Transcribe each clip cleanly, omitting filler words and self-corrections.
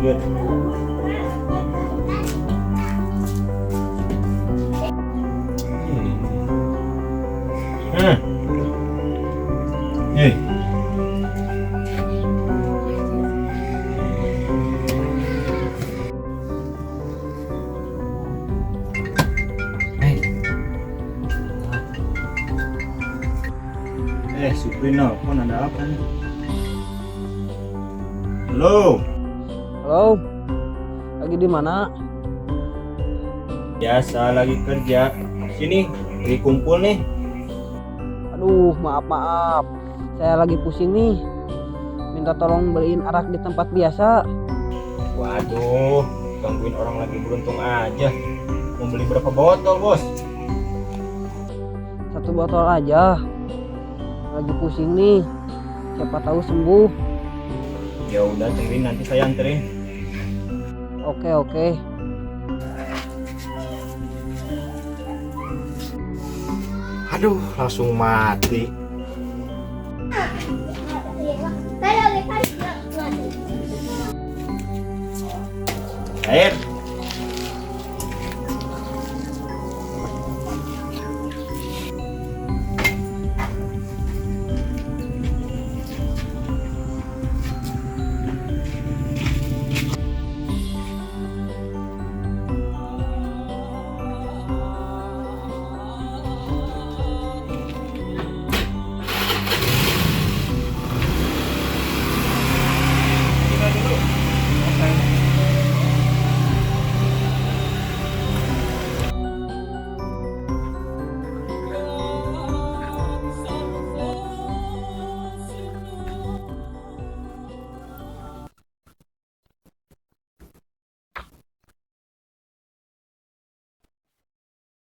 Lihat. Hey. Supri nelfon, ada apa nih? Halo. Halo, lagi di mana? Biasa lagi kerja. Sini, lagi kumpul nih. Aduh, maaf. Saya lagi pusing nih. Minta tolong beliin arak di tempat biasa. Waduh, gangguin orang lagi beruntung aja. Mau beli berapa botol, Bos? 1 botol aja. Lagi pusing nih. Siapa tahu sembuh. Ya udah, tungguin nanti saya anterin. Oke. Aduh, langsung mati. Air.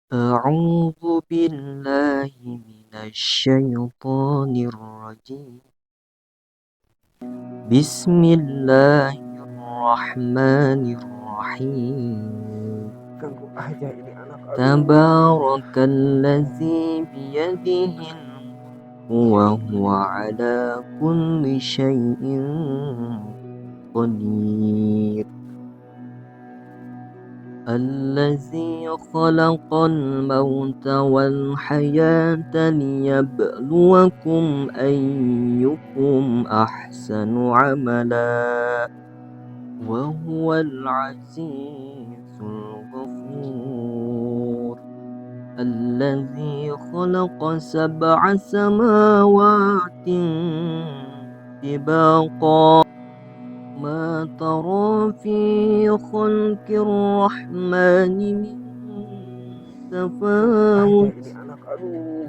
أعوذ بالله من الشيطان الرجيم بسم الله الرحمن الرحيم Ganggu aja ini anak. تبارك الذي بيده الملك وهو على كل شيء قدير الذي خلق الموت والحياة ليبلوكم أيكم أحسن عملا وهو العزيز الغفور الذي خلق 7 سماوات طباقا ما ترى في خلق الرحمن من تفاوت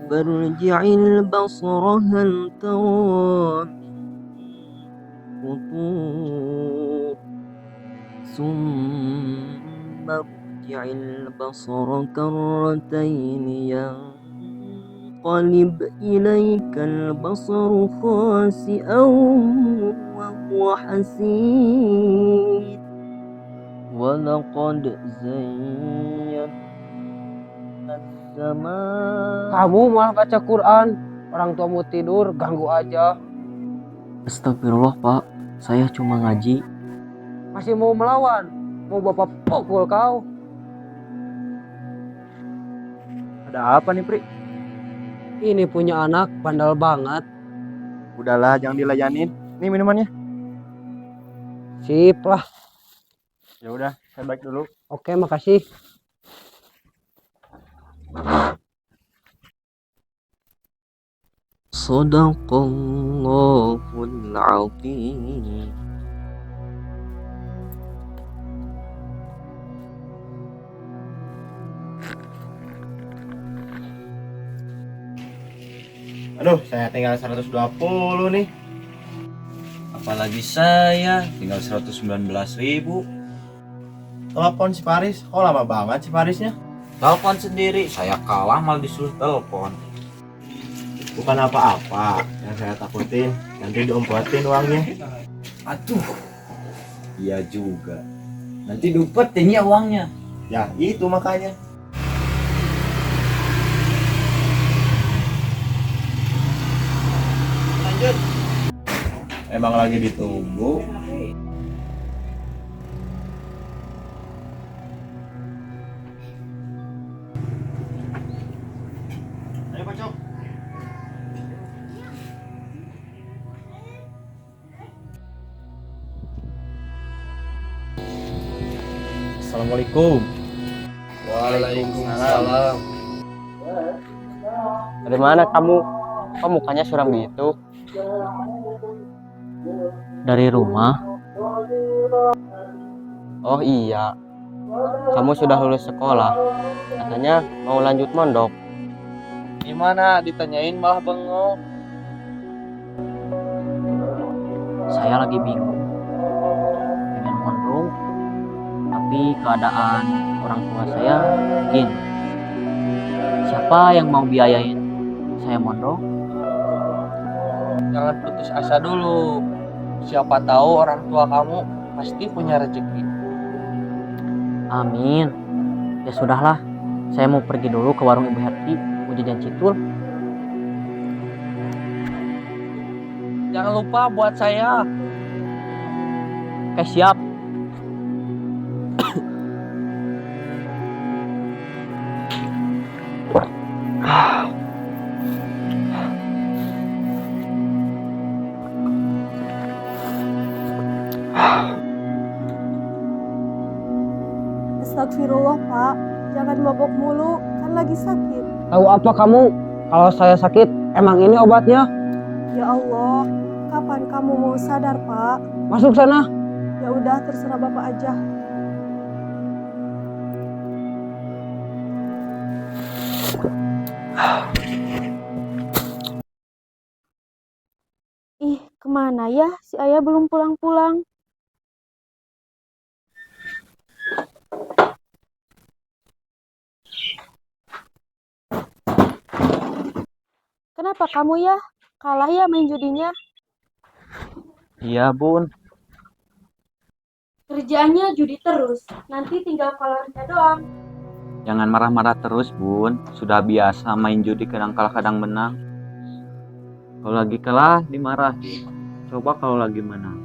فارجع البصر هل ترى من فطور ثم ارجع البصر كرتين ينقلب إليك البصر خاسئا وهو حسير ولقد زينا السماء. Kamu malah baca Quran. Orang tuamu tidur, ganggu aja. Astagfirullah Pak, saya cuma ngaji. Masih mau melawan? Mau bapak pukul kau? Ada apa nih, Pri? Ini punya anak bandel banget. Udahlah, jangan dilayanin. Nih minumannya. Sip lah. Ya udah, saya balik dulu. Oke, makasih. Sadaqallahul azim. Aduh, saya tinggal 120 nih. Apalagi saya tinggal 119.000. Telepon si Paris, kok lama banget si Parisnya? Telepon sendiri, saya kalah malah disuruh telepon. Bukan apa-apa, yang saya takutin nanti diumpetin uangnya. Aduh, iya juga. Nanti diumpetin ya uangnya. Ya itu makanya. Lanjut. Emang lagi ditunggu. Ayo Pak Cok. Assalamualaikum. Waalaikumsalam. Dari mana kamu? Kok mukanya suram gitu? Dari rumah. Oh iya, kamu sudah lulus sekolah. Katanya mau lanjut mondok. Gimana? Ditanyain malah bengong. Saya lagi bingung. Pengen mondok, tapi keadaan orang tua saya gini. Siapa yang mau biayain saya mondok? Jangan putus asa dulu. Siapa tahu orang tua kamu pasti punya rezeki. Amin. Ya sudahlah, saya mau pergi dulu ke warung Ibu Herti, mau jajan citul. Jangan lupa buat saya. Oke, siap. Astagfirullah Pak, jangan mabok mulu, kan lagi sakit. Tahu apa kamu? Kalau saya sakit, emang ini obatnya? Ya Allah, kapan kamu mau sadar Pak? Masuk sana. Ya udah terserah Bapak aja. Ih, kemana ya? Si Ayah belum pulang-pulang. Kenapa kamu ya? Kalah ya main judinya? Iya, Bun. Kerjaannya judi terus, nanti tinggal kalahnya doang. Jangan marah-marah terus, Bun. Sudah biasa main judi kadang kalah kadang menang. Kalau lagi kalah dimarahi. Coba kalau lagi menang.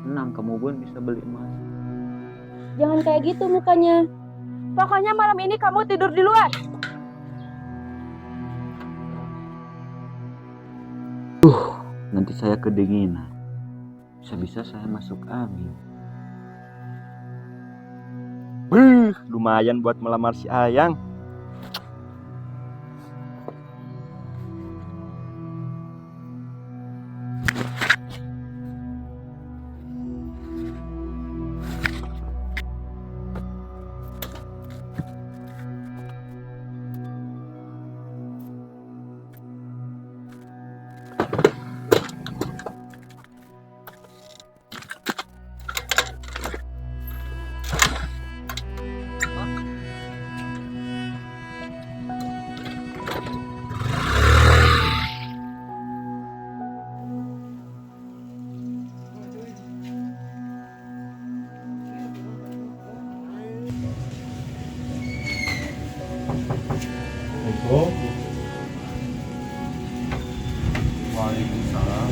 Senang kamu, Bun, bisa beli emas. Jangan kayak gitu mukanya. Pokoknya malam ini kamu tidur di luar. Nanti saya kedinginan. Bisa-bisa saya masuk angin. Lumayan buat melamar si Ayang. Waalaikumsalam.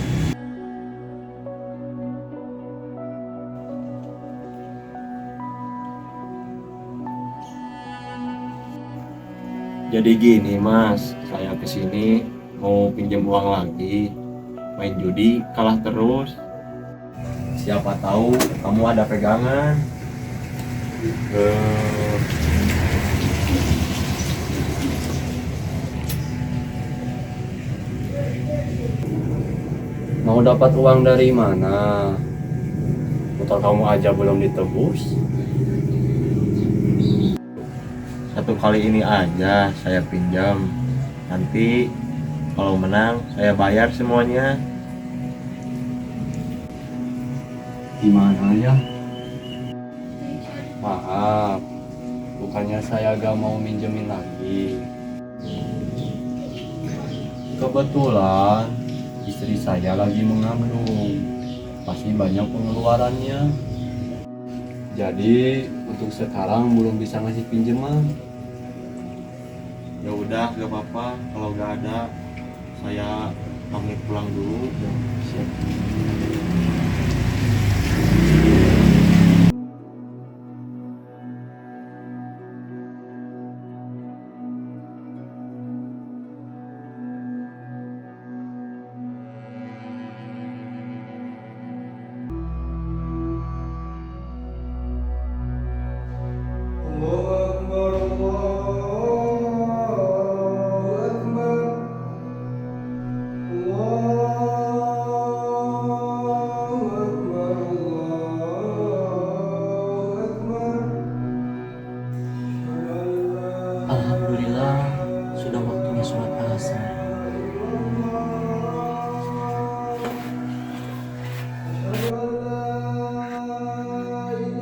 Jadi gini Mas, saya kesini mau pinjam uang lagi. Main judi kalah terus. Siapa tahu kamu ada pegangan. Mau dapat uang dari mana? Motor kamu aja belum ditebus. Satu kali ini aja saya pinjam. Nanti kalau menang saya bayar semuanya. Gimana ya? Maaf, bukannya saya gak mau minjemin lagi. Kebetulan istri saya lagi mengandung, pasti banyak pengeluarannya. Jadi untuk sekarang belum bisa ngasih pinjaman. Ya udah, gak apa-apa. Kalau gak ada, saya pamit pulang dulu. Siap.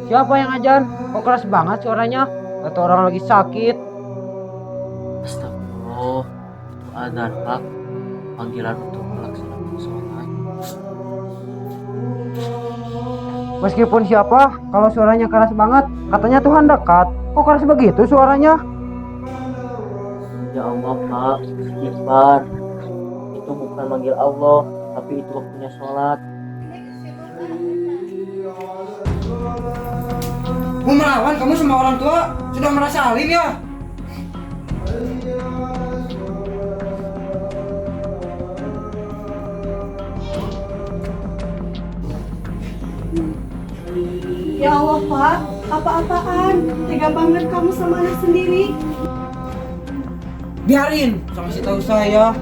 Siapa yang ajan? Kok keras banget suaranya? Atau orang lagi sakit? Astagfirullah, itu adzan Pak, panggilan untuk melaksanakan sholat. Meskipun siapa, kalau suaranya keras banget, katanya Tuhan dekat. Kok keras begitu suaranya? Ya Allah Pak, istighfar. Itu bukan manggil Allah, tapi itu waktunya sholat. Mau melawan kamu sama orang tua? Sudah merasa alim ya? Ya Allah Pak, apa-apaan? Tega banget kamu sama anak sendiri. Biarin, kasih tahu saya.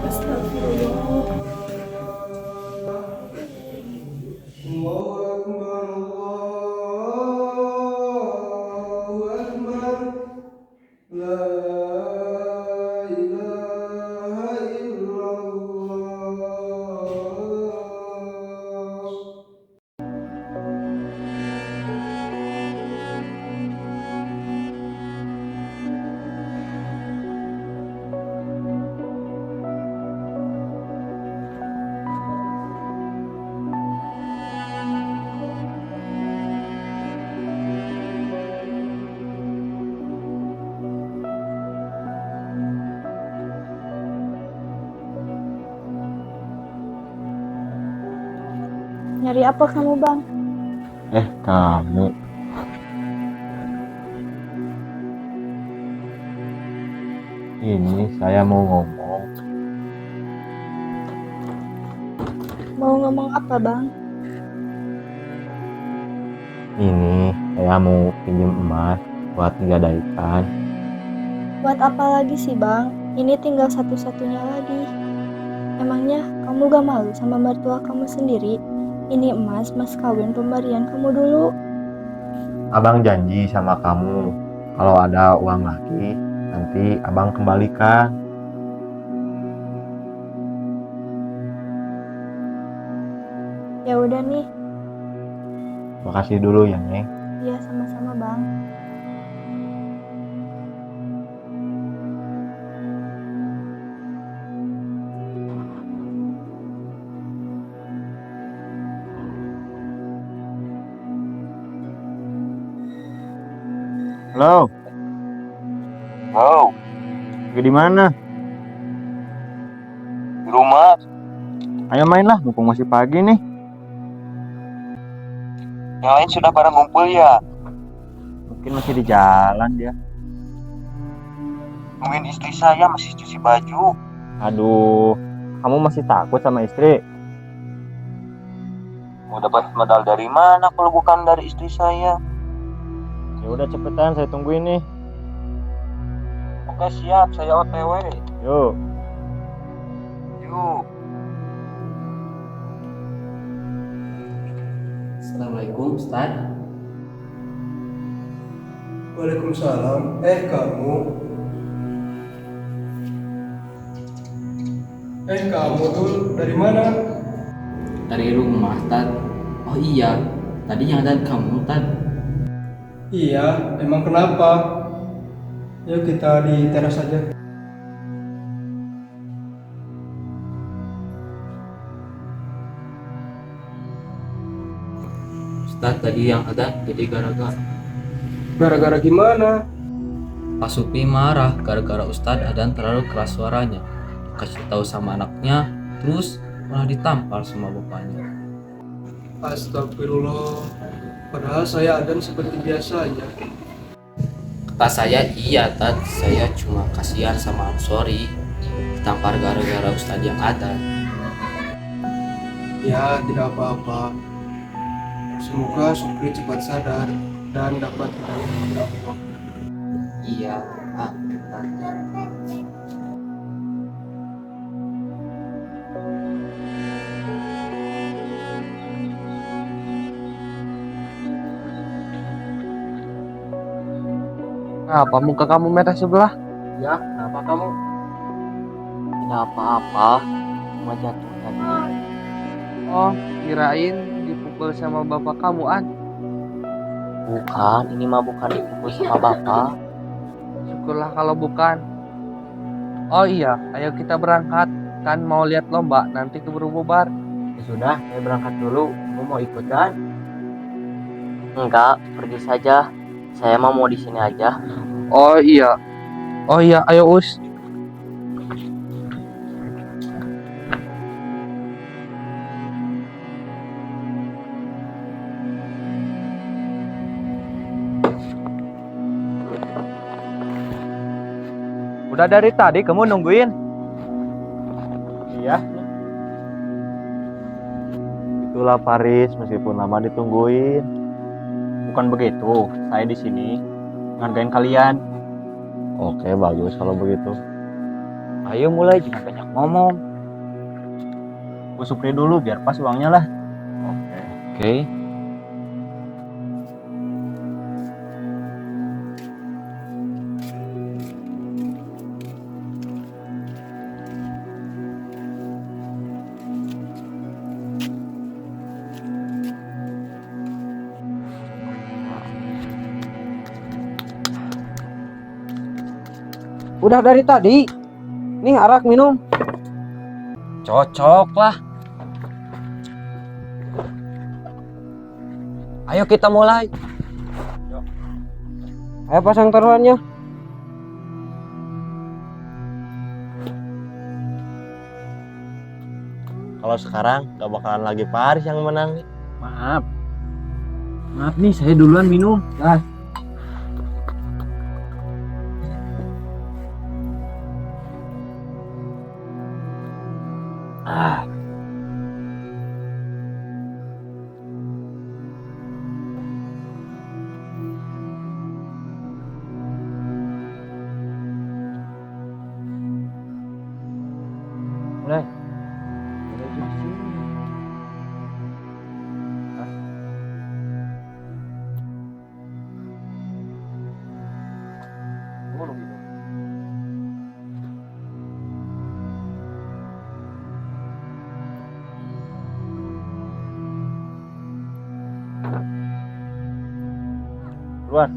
Astagfirullah. Nyari apa kamu, Bang? Kamu. Ini saya mau ngomong. Mau ngomong apa, Bang? Ini saya mau pinjam emas buat digadaikan. Buat apa lagi sih, Bang? Ini tinggal satu-satunya lagi. Emangnya kamu gak malu sama mertua kamu sendiri? Ini emas, mas kawin pemberian kamu dulu. Abang janji sama kamu, kalau ada uang lagi, nanti abang kembalikan. Ya udah nih. Makasih dulu ya, Neng. Iya, sama-sama, Bang. Halo. Wow, Lagi di mana? di rumah. Ayo main lah, mumpung masih pagi nih. Yang lain sudah pada ngumpul ya? Mungkin masih di jalan dia. Mungkin istri saya masih cuci baju. Aduh, kamu masih takut sama istri? Mau dapat modal dari mana kalau bukan dari istri saya? Ya udah cepetan, saya tungguin nih. Oke siap, saya OTW. Yuk. Yuk. Assalamualaikum Ustaz. Waalaikumsalam. Kamu tuh dari mana? Dari rumah Tad. Oh iya, tadi yang ada kamu Tad. Iya, emang kenapa? Yuk kita di teras aja. Ustaz tadi yang ada jadi gara-gara Gara-gara gimana? Pak Supi marah gara-gara Ustadz Adan terlalu keras suaranya. Kasih tahu sama anaknya, terus malah ditampar sama bapaknya. Astagfirullah. Padahal saya Adan seperti biasanya. Kata saya iya Tad, saya cuma kasihan sama Ansori ditampar gara-gara Ustadz yang ada. Ya, tidak apa-apa. Semoga Supri cepat sadar dan dapat hidayah dari Allah. Iya, amin Tad. Apa muka kamu merah sebelah? Ya, kenapa kamu? Tidak apa-apa, cuma jatuh tadi. Oh, kirain dipukul dipukul sama bapak kamu, An? Bukan, ini mah bukan dipukul sama bapak. Syukurlah kalau bukan. Oh iya, ayo kita berangkat. Kan mau lihat lomba, nanti keburu bubar. Ya sudah, saya berangkat dulu. Kamu mau ikut kan? Enggak, pergi saja. Saya mah mau di sini aja. Oh iya. Oh iya, ayo Us. Udah dari tadi kamu nungguin? Iya. Itulah Paris, meskipun lama ditungguin. Bukan begitu, saya di sini ngargain kalian. Oke, bagus kalau begitu. Ayo mulai, jangan banyak ngomong. Gue supri dulu biar pas uangnya lah. Oke. Udah dari tadi. Nih arak minum. Cocok lah. Ayo kita mulai. Ayo pasang taruhannya. Kalau sekarang gak bakalan lagi Paris yang menang nih. Maaf. Maaf nih, saya duluan minum. Nah, mulai. Keluar.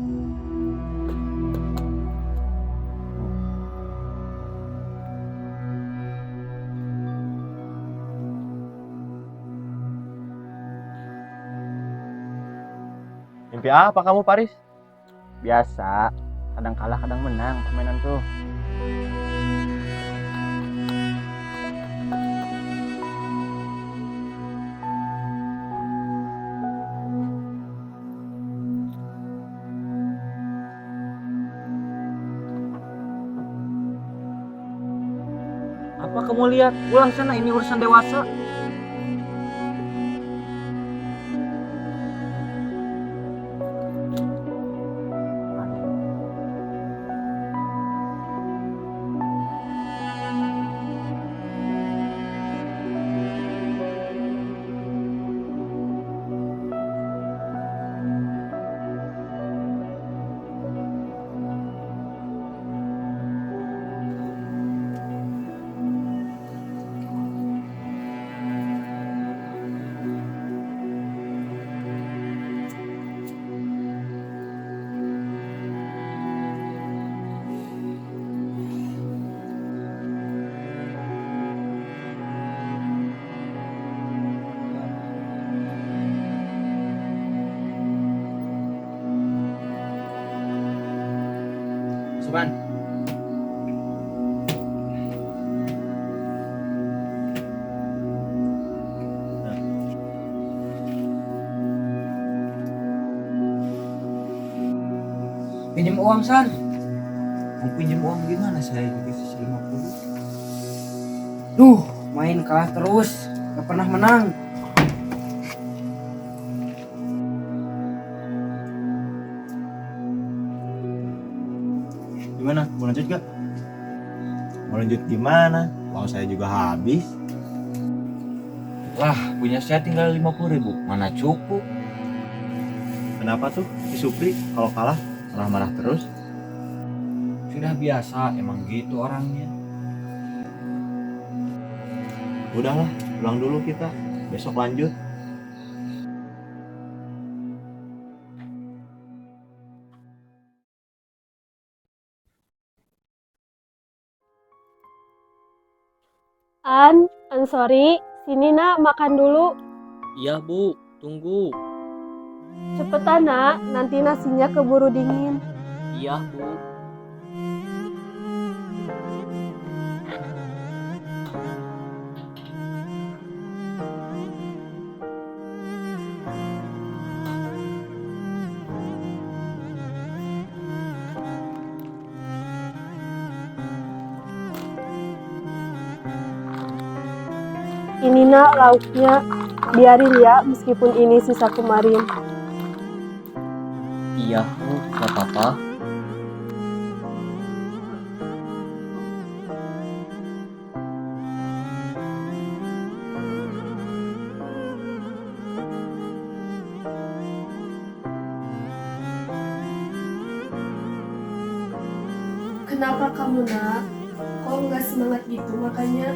Mimpi apa kamu Paris? Biasa, kadang kalah kadang menang permainan tuh. Apa kamu lihat? Pulang sana, ini urusan dewasa. Suban. Pinjam uang, San. Mau pinjam uang gimana? Saya juga sisa 50. Duh, main kalah terus. Gak pernah menang. Gimana? Mau lanjut gak? Mau lanjut gimana? Uang saya juga habis. Lah, punya saya tinggal 50.000. Mana cukup? Kenapa tuh si Supri kalau kalah marah-marah terus? Sudah biasa, emang gitu orangnya. Udahlah, pulang dulu kita. Besok lanjut. Sorry, sini nak makan dulu. Iya Bu, tunggu. Cepetan nak, nanti nasinya keburu dingin. Iya Bu. Ini nak lauknya, biarin ya meskipun ini sisa kemarin. Iya Bu, gak apa-apa. Kenapa kamu nak? Kok nggak semangat gitu makanya?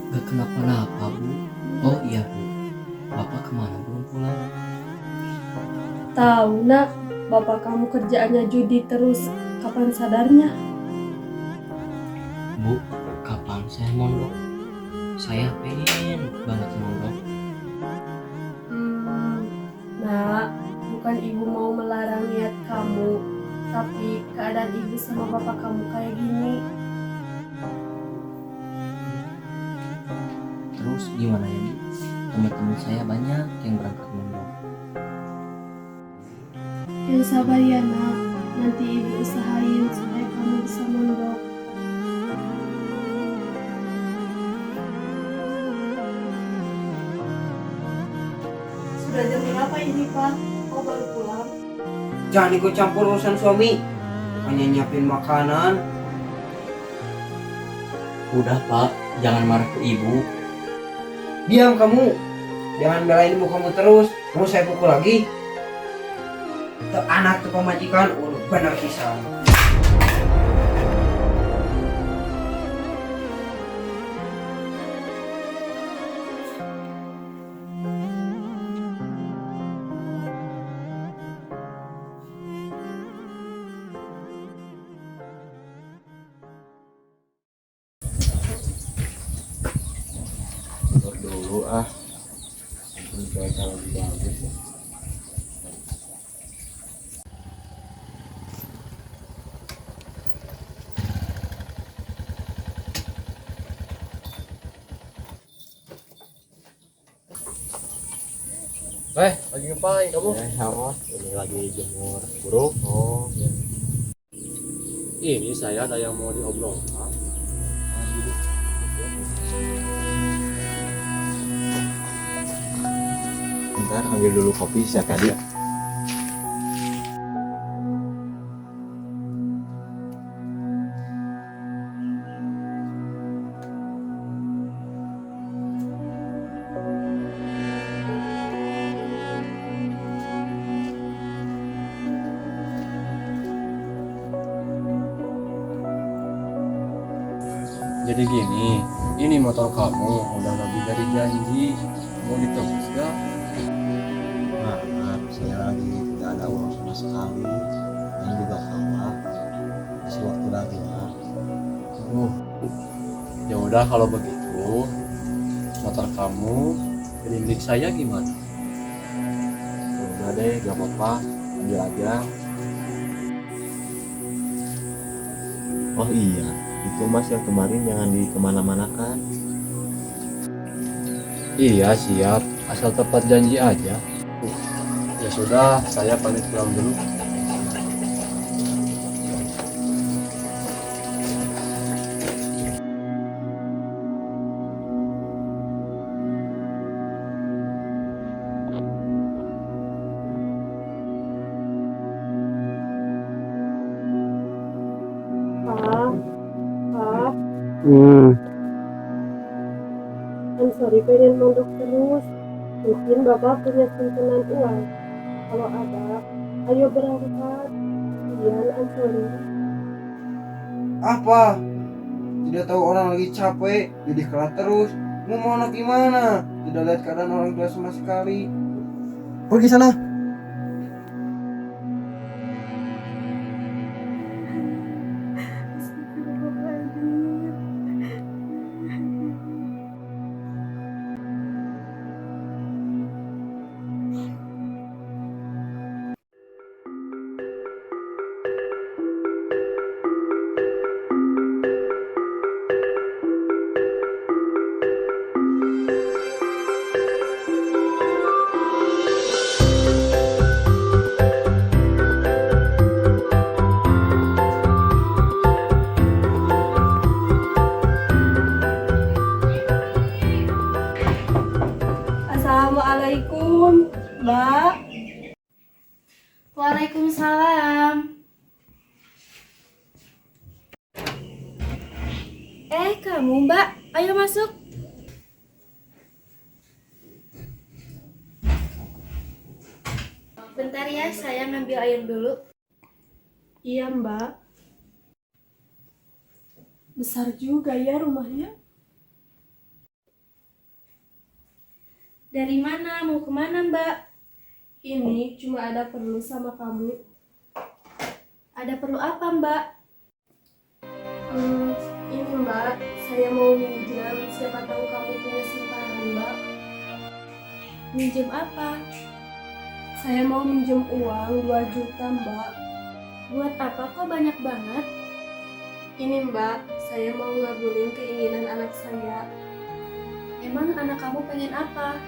Gak kenapa-napa Bu. Oh iya Bu, Bapak kemana belum pulang? Tahu nak, bapak kamu kerjaannya judi terus. Kapan sadarnya? Bu, kapan saya mondok? Saya pengen banget mondok. Nak, bukan ibu mau melarang niat kamu, tapi keadaan ibu sama bapak kamu kayak gini. Terus gimana ya Bu? Teman-teman saya banyak yang berangkat mondok. Yang sabar ya nak, nanti ibu usahain supaya kamu bisa mondok. Sudah jam berapa ini Pak? Kok baru pulang? Jangan ikut campur urusan suami. Hanya nyiapin makanan. Udah Pak, jangan marah ke Ibu. Diam kamu. Jangan belain ibu kamu terus. Mau saya pukul lagi? Tuh anak tuh pemajikan, udah bener pisan. Dulu cuaca lagi bagus ya. Lagi ngapain kamu? Sama ini lagi jemur burung. Oh ya. Ini saya ada yang mau diobrolkan. Bentar ambil dulu kopi sisa tadi. Jadi gini, ini motor kamu udah lebih dari janji. Mau ditebus gak? Maaf, saya lagi tidak ada uang sama sekali. Dan juga kalah. Kasih waktu lagi ya. Ya udah kalau begitu, motor kamu jadi milik saya gimana? Udah deh, gak apa-apa. Ambil aja. Oh iya, itu mas yang kemarin jangan di kemana-mana kan? Iya siap, asal tepat janji aja. Ya sudah, saya pamit pulang dulu. Sorry pengen mondok terus. Mungkin bapak punya simpenan uang. Kalau ada, ayo berangkat. Iya, sorry. Apa? Tidak tahu orang lagi capek, jadi kalah terus. Mau mondok gimana? Tidak lihat keadaan orang tua sama sekali. Pergi sana. Kamu Mbak, ayo masuk. Bentar ya, saya ngambil air dulu. Iya Mbak. Besar juga ya rumahnya. Dari mana? Mau kemana Mbak? Ini cuma ada perlu sama kamu. Ada perlu apa Mbak? Ini Mbak, saya mau minjam. Siapa tahu kamu punya simpanan Mbak. Minjem apa? Saya mau minjem uang 2 juta Mbak. Buat apa kok banyak banget? Ini Mbak, saya mau ngabulin keinginan anak saya. Emang anak kamu pengen apa?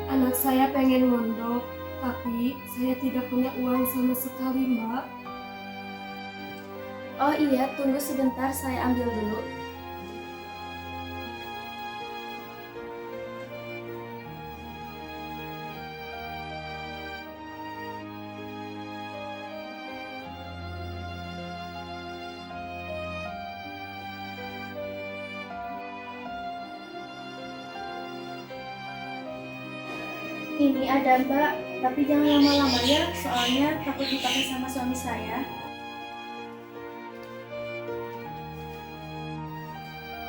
Anak saya pengen mondok, tapi saya tidak punya uang sama sekali Mbak. Oh iya, tunggu sebentar, saya ambil dulu. Ini ada Mbak, tapi jangan lama-lama ya, soalnya takut dipakai sama suami saya.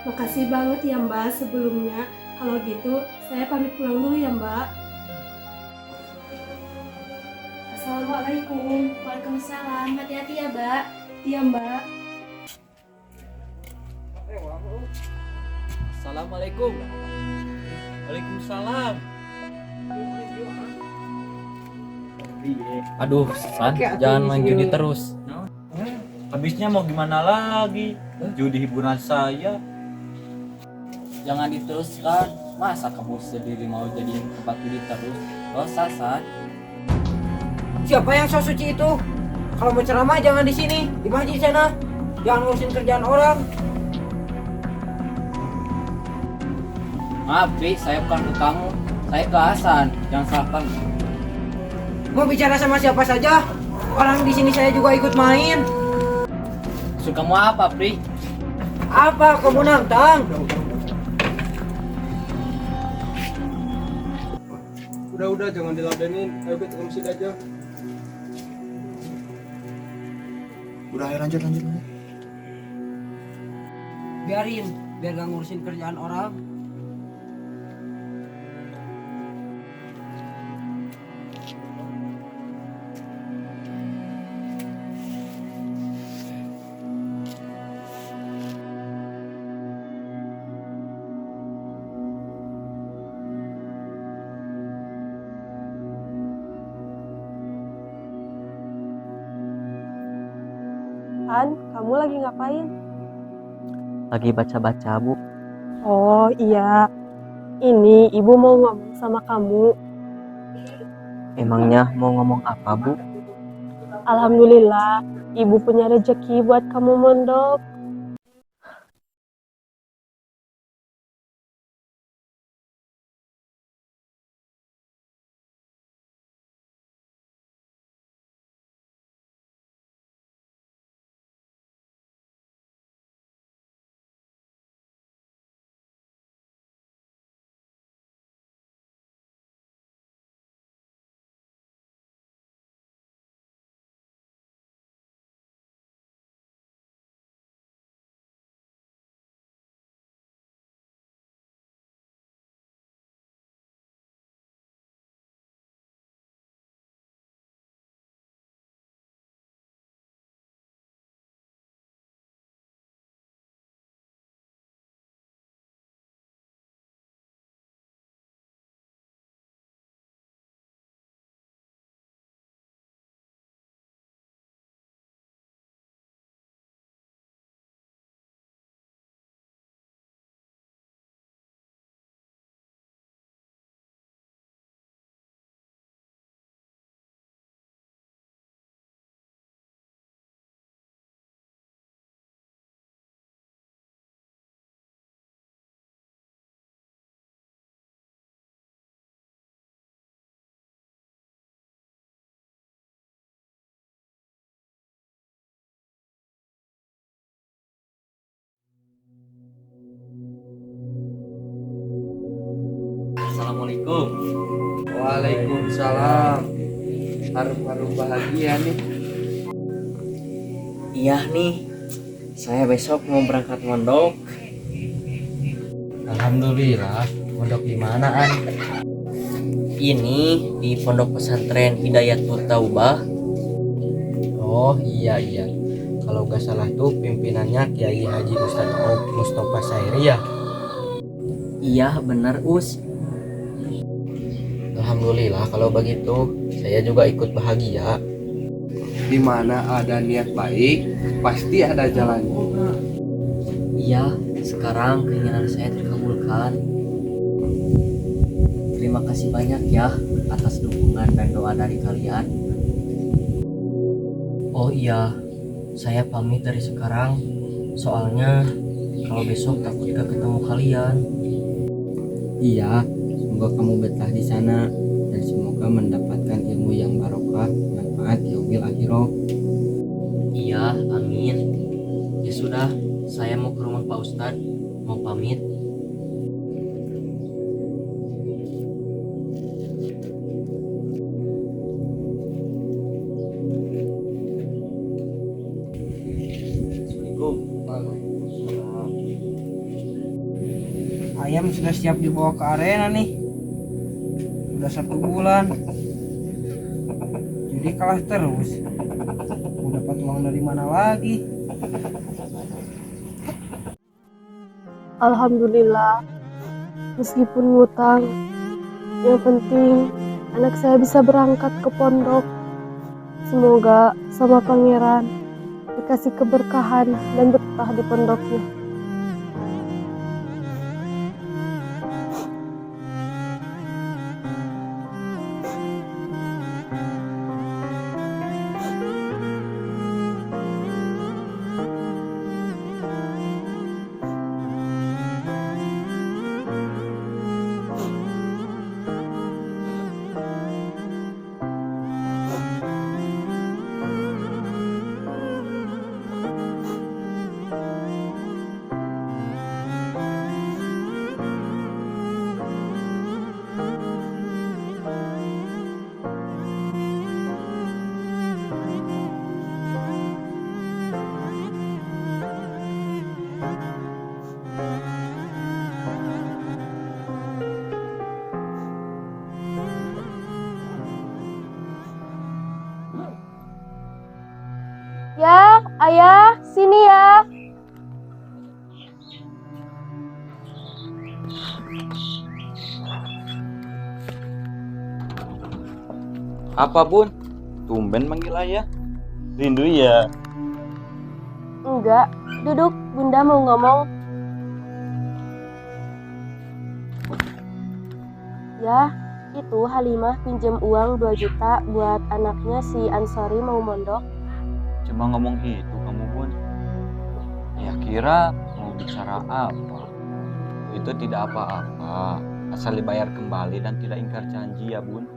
Makasih banget ya Mbak sebelumnya. Kalau gitu, saya pamit pulang dulu ya Mbak. Assalamualaikum. Waalaikumsalam. Hati-hati ya Mbak. Iya Mbak. Assalamualaikum. Waalaikumsalam. Aduh, San, jangan main judi terus. Habisnya mau gimana lagi? Judi hiburan saya. Jangan diteruskan. Masa kamu sendiri mau jadi tempat judi terus? Dosa, San. Siapa yang so suci itu? Kalau mau ceramah jangan di sini, di masjid sana. Jangan ngurusin kerjaan orang. Maaf, Pri, saya bukan ke kamu. Saya ke Hasan. Jangan salah paham. Mau bicara sama siapa saja? Orang di sini saya juga ikut main. Maksud kamu apa, Pri? Apa kamu nantang? Udah jangan diladenin. Ayo kita ke masjid aja. Udah ayo lanjut. Biarin, biar gak ngurusin kerjaan orang. Han, kamu lagi ngapain? Lagi baca-baca, Bu. Oh iya, ini ibu mau ngomong sama kamu. Emangnya mau ngomong apa, Bu? Alhamdulillah, ibu punya rezeki buat kamu mondok. Assalamualaikum. Waalaikumsalam. Harum-harum bahagia nih. Iya nih, saya besok mau berangkat mondok. Alhamdulillah. Mondok di mana, An? Ini di Pondok Pesantren Hidayatul Taubah. Oh iya. Kalau gak salah tuh pimpinannya Kiai Haji Ustadz Mustafa Sairi ya. Iya benar Us. Alhamdulillah kalau begitu saya juga ikut bahagia. Di mana ada niat baik, pasti ada jalannya. Iya, sekarang keinginan saya terkabulkan. Terima kasih banyak ya atas dukungan dan doa dari kalian. Oh iya, saya pamit dari sekarang. Soalnya kalau besok takut gak ketemu kalian. Iya, semoga kamu betah di sana dan semoga mendapatkan ilmu yang barokah, manfaat yaumil akhirah. Iya, amin. Ya sudah, saya mau ke rumah Pak Ustadz. Mau pamit. Ayam sudah siap dibawa ke arena nih. Udah 1 bulan. Jadi kalah terus. Mau dapat uang dari mana lagi? Alhamdulillah, meskipun ngutang, yang penting anak saya bisa berangkat ke pondok. Semoga sama pangeran dikasih keberkahan dan betah di pondoknya. Ya, ayah, sini ya. Apa bun? Tumben manggil ayah. Rindu ya. Enggak, duduk, Bunda mau ngomong. Ya, itu Halimah pinjam uang 2 juta buat anaknya si Ansori mau mondok. Cuma ngomong gitu kamu bun. Ya kira mau bicara apa? Itu tidak apa-apa. Asal dibayar kembali dan tidak ingkar janji ya bun.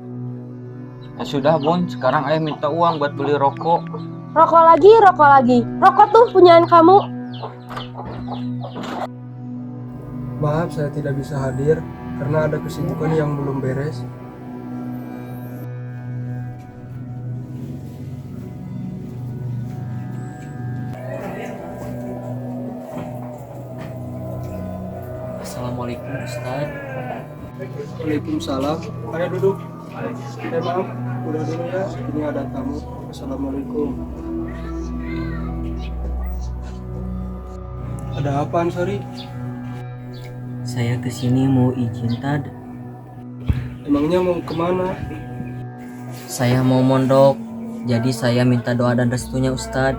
Ya sudah bun, sekarang ayah minta uang buat beli rokok. Rokok lagi. Rokok tuh punyaan kamu. Maaf saya tidak bisa hadir karena ada kesibukan yang belum beres. Assalamualaikum Ustadz. Waalaikumsalam. Ayo duduk. Maaf, udah dulu ya. Ini ada tamu. Assalamualaikum. Ada apa Ansori? Saya kesini mau izin Tad. Emangnya mau kemana? Saya mau mondok. Jadi saya minta doa dan restunya Ustadz.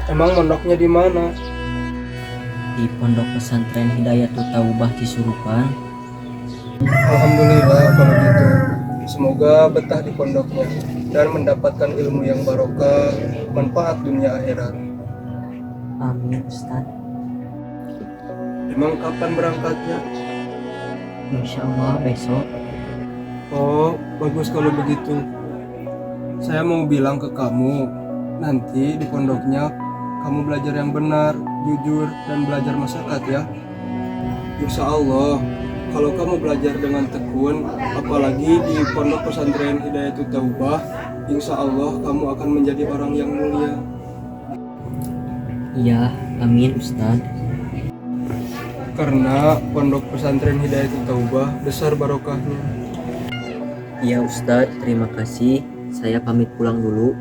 Emang mondoknya di mana? Di Pondok Pesantren Hidayatul Taubah Cisurupan. Alhamdulillah kalau gitu. Semoga betah di pondoknya dan mendapatkan ilmu yang barokah, manfaat dunia akhirat. Amin Ustadz. Emang kapan berangkatnya? Insya Allah besok. Oh, bagus kalau begitu. Saya mau bilang ke kamu, nanti di pondoknya kamu belajar yang benar, jujur, dan belajar masyarakat ya. Insya Allah, kalau kamu belajar dengan tekun, apalagi di Pondok Pesantren Hidayatul Taubah, insya Allah kamu akan menjadi orang yang mulia. Iya, amin Ustadz. Karena Pondok Pesantren Hidayatul Taubah besar barokahnya. Iya Ustadz, terima kasih. Saya pamit pulang dulu.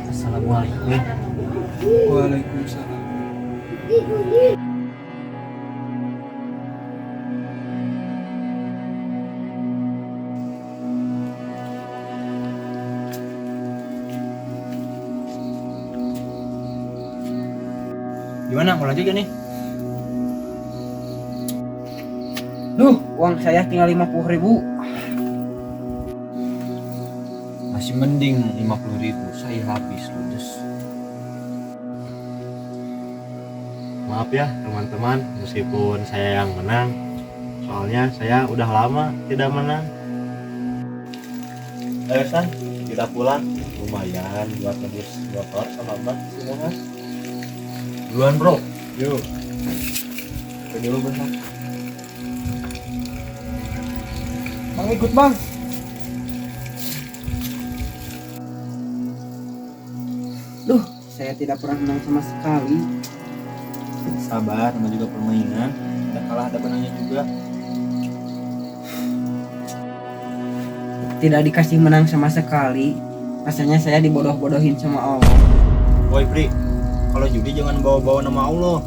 Assalamualaikum. Waalaikumsalam. Gimana, mau lanjut gak nih? Duh, uang saya tinggal 50.000. Masih mending 50.000, saya habis ludes. Maaf ya teman-teman, meskipun saya yang menang, soalnya saya udah lama tidak menang. Ayo San, kita pulang. Lumayan buat nebus motor sama Bang semua. Duluan bro. Yuk. Pergi dulu bentar. Bang ikut bang. Duh, saya tidak pernah menang sama sekali. Sabar, namanya juga permainan. Ada kalah ada menangnya juga. Tidak dikasih menang sama sekali. Rasanya saya dibodoh-bodohin sama Allah. Woi Pri, kalau judi jangan bawa-bawa nama Allah.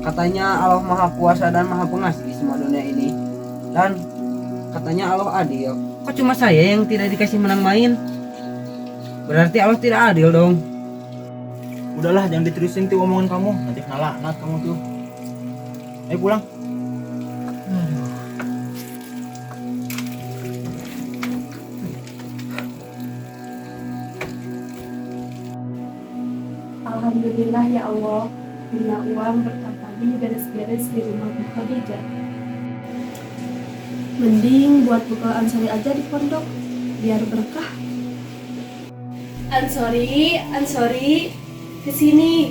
Katanya Allah Maha Kuasa dan Maha Pengasih di semua dunia ini. Dan katanya Allah adil. Kok cuma saya yang tidak dikasih menang main? Berarti Allah tidak adil dong. Udahlah, jangan diterusin tuh omongan kamu. Nanti kena laknat kamu tuh. Ayo pulang. Alhamdulillah ya Allah, bila uang berkat tadi beres-beres di rumah Bu Khadijah. Mending buat buka Ansori aja di pondok, biar berkah. Ansori, kesini.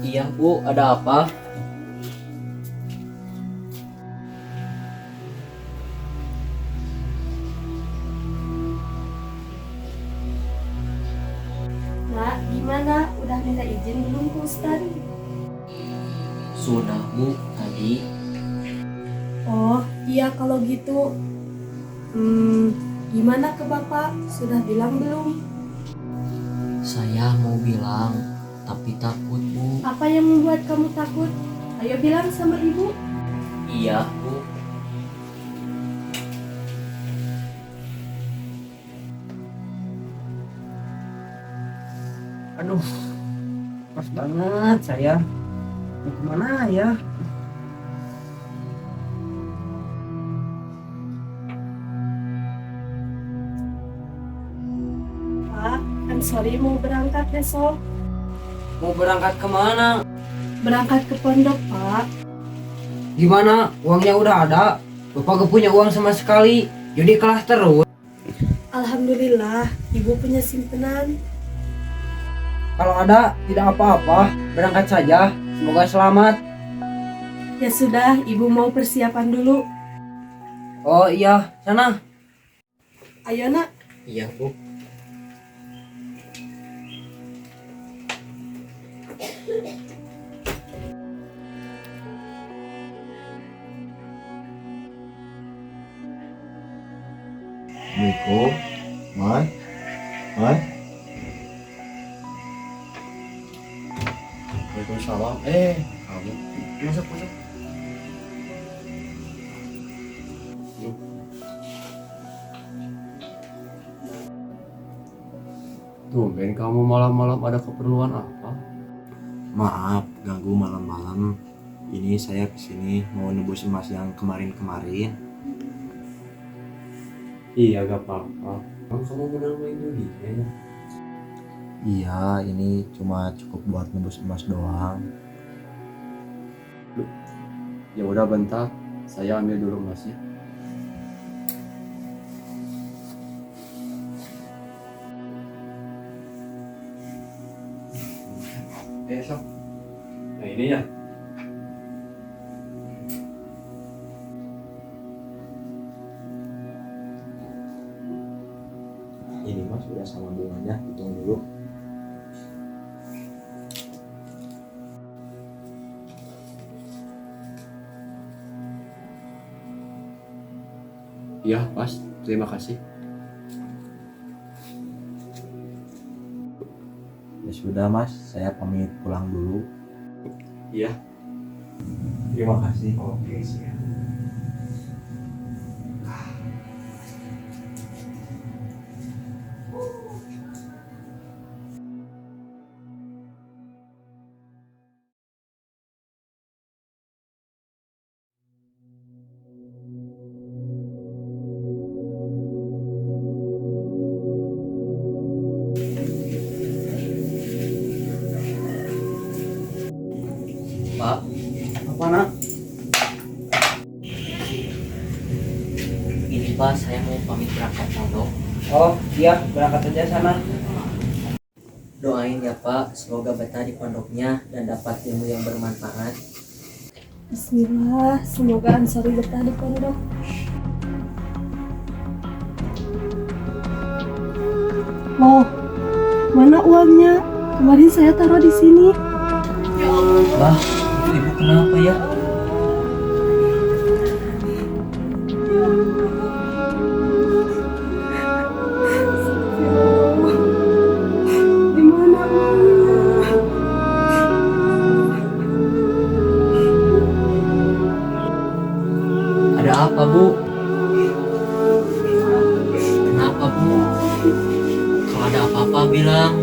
Iya Bu, ada apa? Nak, gimana? Udah minta izin belum ke Ustadz? Sudah Bu, tadi. Oh, iya kalau gitu. Gimana ke Bapak? Sudah bilang belum? Saya mau bilang, tapi takut Bu. Apa yang membuat kamu takut? Ayo bilang sama Ibu. Iya Bu. Aduh, pas banget saya. Mau kemana ya? Pak, Ansori mau berangkat besok. Mau berangkat kemana? Berangkat ke pondok, Pak. Gimana? Uangnya udah ada? Bapak gak punya uang sama sekali. Jadi kalah terus. Alhamdulillah, Ibu punya simpenan. Kalau ada, tidak apa-apa. Berangkat saja. Semoga selamat. Ya sudah, Ibu mau persiapan dulu. Oh iya, sana. Ayo nak. Iya Bu. Assalamualaikum. Mai. Waalaikumsalam. Kamu masuk. Tumben kamu malam-malam ada keperluan apa? Maaf ganggu malam-malam. Ini saya kesini mau nebus emas yang kemarin-kemarin. Iya gak apa-apa. Kamu benar main judi kayaknya. Iya, ini cuma cukup buat nebus emas doang. Ya udah bentar, saya ambil dulu emasnya. Sok. Nah ini ya. Ini mas udah sama bunganya, hitung dulu. Iya Mas, terima kasih. Ya sudah mas, saya pamit pulang dulu. Iya. Terima kasih. Oke siap. Pak, Apa nak? Ini Pak, saya mau pamit berangkat pondok. Oh iya, berangkat aja sana. Doain ya Pak, semoga betah di pondoknya dan dapat ilmu yang bermanfaat. Bismillah, semoga Ansori betah di pondok. Loh, mana uangnya? Kemarin saya taruh di sini. Bah, itu ibu kenapa ya? Di mana uangnya? Ada apa Bu? Kenapa Bu? Kalau ada apa-apa bilang.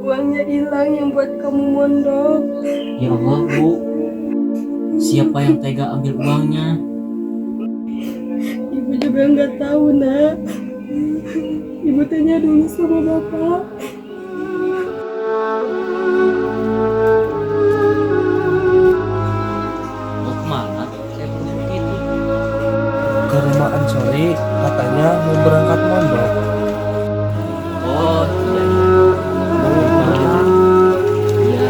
Uangnya hilang yang buat kamu mondok. Ya Allah Bu, siapa yang tega ambil uangnya? Ibu juga nggak tahu nak. Ibu tanya dulu sama bapak. mau kemana? Saya perlu begitu. Ke rumah Ansori, katanya mau berangkat mondok. Oh iya iya. Iya.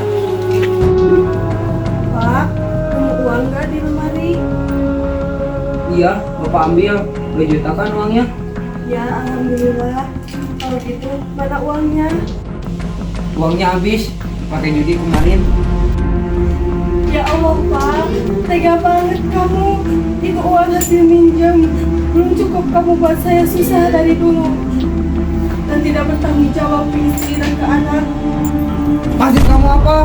Pak, kamu uang nggak di lemari? Iya, bapak ambil. 2 juta kan uangnya? Ya, alhamdulillah. Kalau gitu, mana uangnya? Uangnya habis pakai judi kemarin. Ya Allah, Pak. Tega banget kamu. Itu uang hasil minjem. Belum cukup kamu buat saya susah dari dulu. Dan tidak bertanggung jawab ke istri dan ke anak. Maksud kamu apa?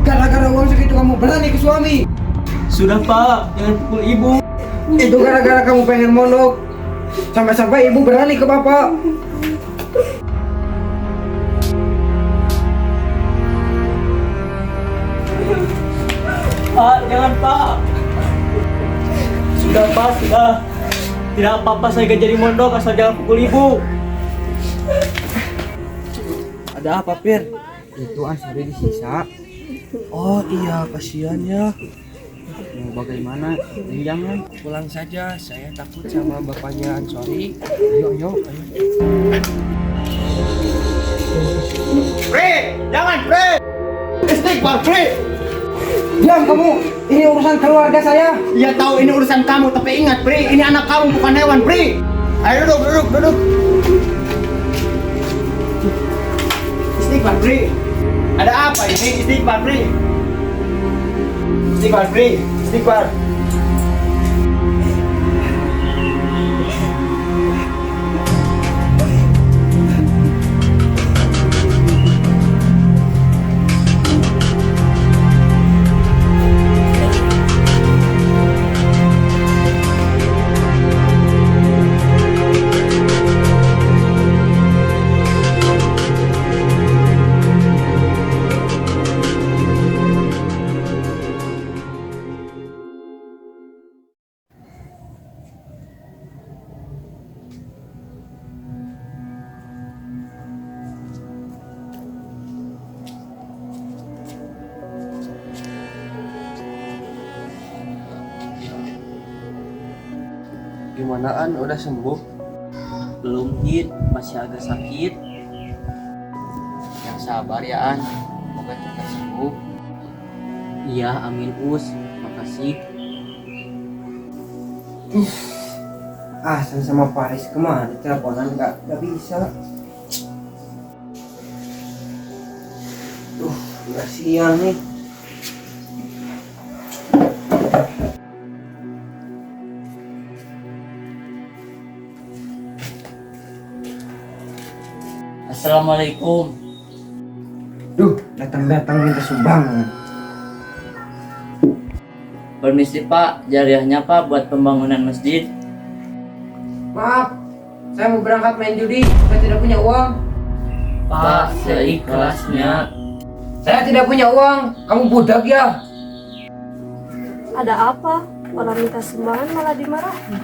Gara-gara uang segitu kamu berani ke suami? Sudah Pak, jangan pukul ibu. Itu gara-gara kamu pengen mondok. Sampai-sampai ibu berani ke bapak. Pak, jangan Pak. Sudah Pak, sudah. Tidak apa-apa saya gak jadi mondok asal jangan pukul ibu. Ada apa, Pir? Itu Ansori disiksa. Oh iya, kasihan ya. Mau bagaimana? Jangan. Pulang saja, saya takut sama bapaknya Ansori. Ayo. Pri, jangan Pri. Istighfar Pri. Diam kamu. Ini urusan keluarga saya. Iya tahu ini urusan kamu, tapi ingat Pri, ini anak kamu bukan hewan Pri. Ayo duduk. Istighfar Pri. Ada apa ini? Istighfar Pri. Istighfar. Gimana An, udah sembuh? Belum Hid, masih agak sakit. Yang sabar ya An. semoga cepat sembuh. Iya, amin Us. Makasih. Sama Paris kemana? Teleponan nggak bisa. Udah siang nih. Assalamualaikum. Datang minta sumbangan. Permisi Pak, jariahnya Pak buat pembangunan masjid. Maaf, saya mau berangkat main judi. Saya tidak punya uang. Pak, seikhlasnya. Saya tidak punya uang. Kamu budak ya? Ada apa? Orang minta sumbangan malah dimarahin.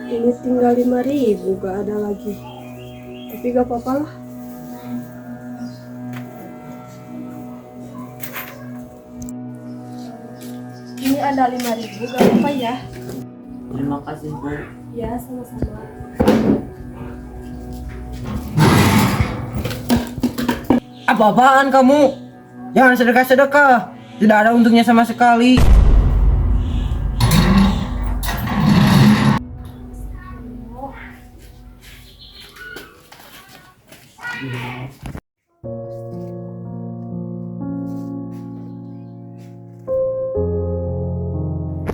Ini tinggal 5.000, gak ada lagi. Tapi gak apa-apa lah. Ini ada 5.000, gak apa-apa ya? Terima kasih Bu. Ya, sama-sama. Apa-apaan kamu? Jangan sedekah-sedekah. Tidak ada untungnya sama sekali.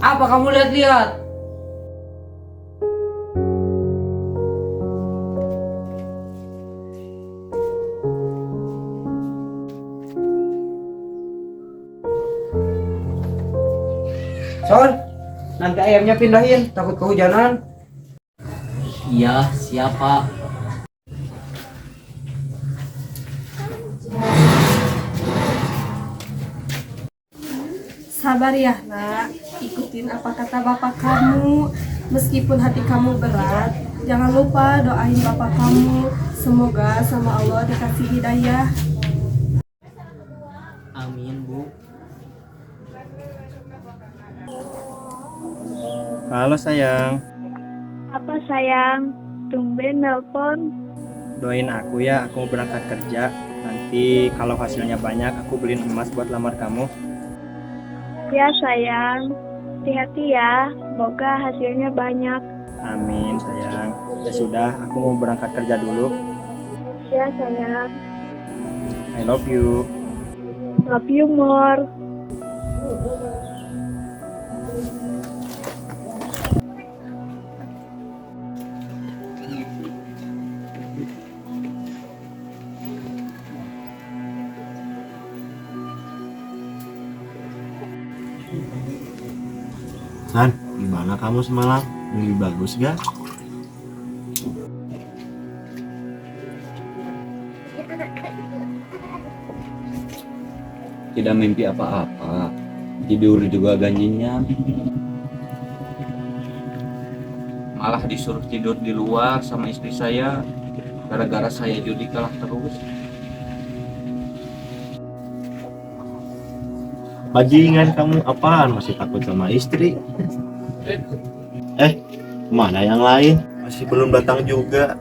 Apa kamu lihat-lihat? Son, nanti ayamnya pindahin, takut kehujanan. Iya, siapa? Sabar ya nak, ikutin apa kata bapak kamu. Meskipun hati kamu berat, jangan lupa doain bapak kamu. Semoga sama Allah dikasih hidayah. Amin Bu. Halo sayang, Apa sayang? Tumben nelpon. Doain aku ya, aku mau berangkat kerja. Nanti kalau hasilnya banyak, aku beliin emas buat lamar kamu. Ya sayang, hati-hati ya. Semoga hasilnya banyak. Amin sayang. Ya sudah, aku mau berangkat kerja dulu. Ya sayang, I love you. love you more. San, gimana kamu semalam? Lebih bagus gak? Tidak mimpi apa-apa. Tidur juga ganjinya. Malah disuruh tidur di luar sama istri saya. Gara-gara saya judi kalah terus. Bajingan kamu apaan? Masih takut sama istri? Kemana yang lain? Masih belum datang juga.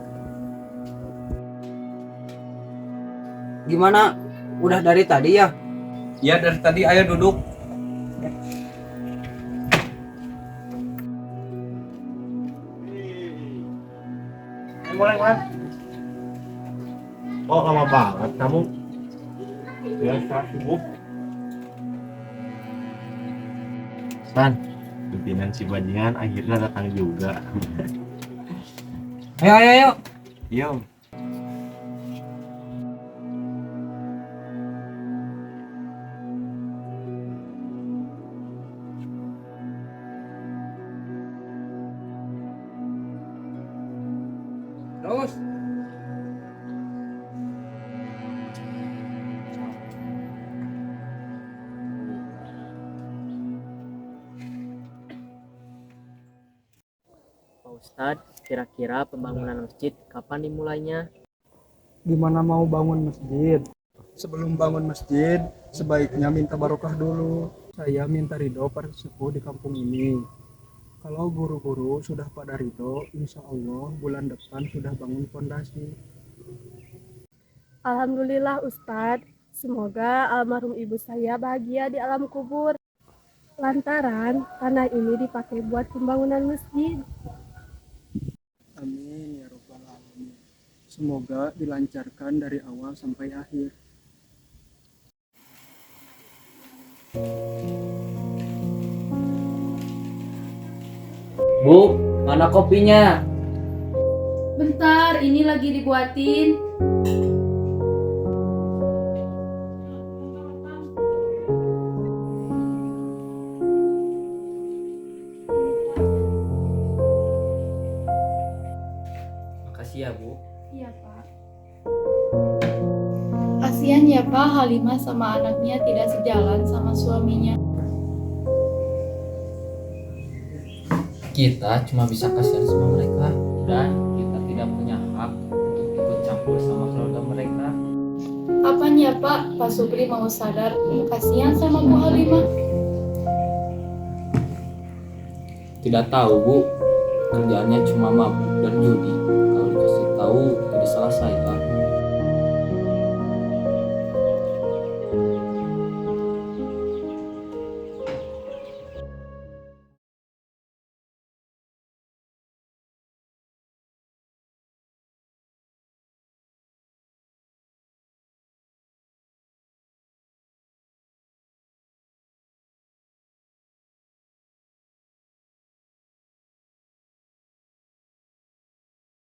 Gimana? Udah dari tadi ya? Ya dari tadi ayo duduk. Mulai kan? Oh lama banget kamu. Biasa sibuk. San, pimpinan si bajingan akhirnya datang juga. Ayo. Yo. Terus. Pak Ustadz, kira-kira pembangunan masjid kapan dimulainya? Gimana mau bangun masjid? Sebelum bangun masjid, sebaiknya minta barokah dulu. Saya minta ridho para sepuh di kampung ini. Kalau guru-guru sudah pada ridho, insya Allah bulan depan sudah bangun fondasi. Alhamdulillah Ustadz, semoga almarhum ibu saya bahagia di alam kubur. Lantaran tanah ini dipakai buat pembangunan masjid. Amin ya robbal alamin. Semoga dilancarkan dari awal sampai akhir. Bu, mana kopinya? Bentar, ini lagi dibuatin. Makasih ya, Bu. Iya, Pak. Kasihan ya, Pak, Halimah sama anaknya tidak sejalan sama suaminya. Kita cuma bisa kasihan sama mereka dan kita tidak punya hak untuk ikut campur sama keluarga mereka. Apanya, Pak? Pak Supri mau sadar kasihan sama Bu Halimah. Tidak tahu, Bu. Kerjaannya cuma mabuk dan judi. Kalau dikasih tahu, jadi salah saya.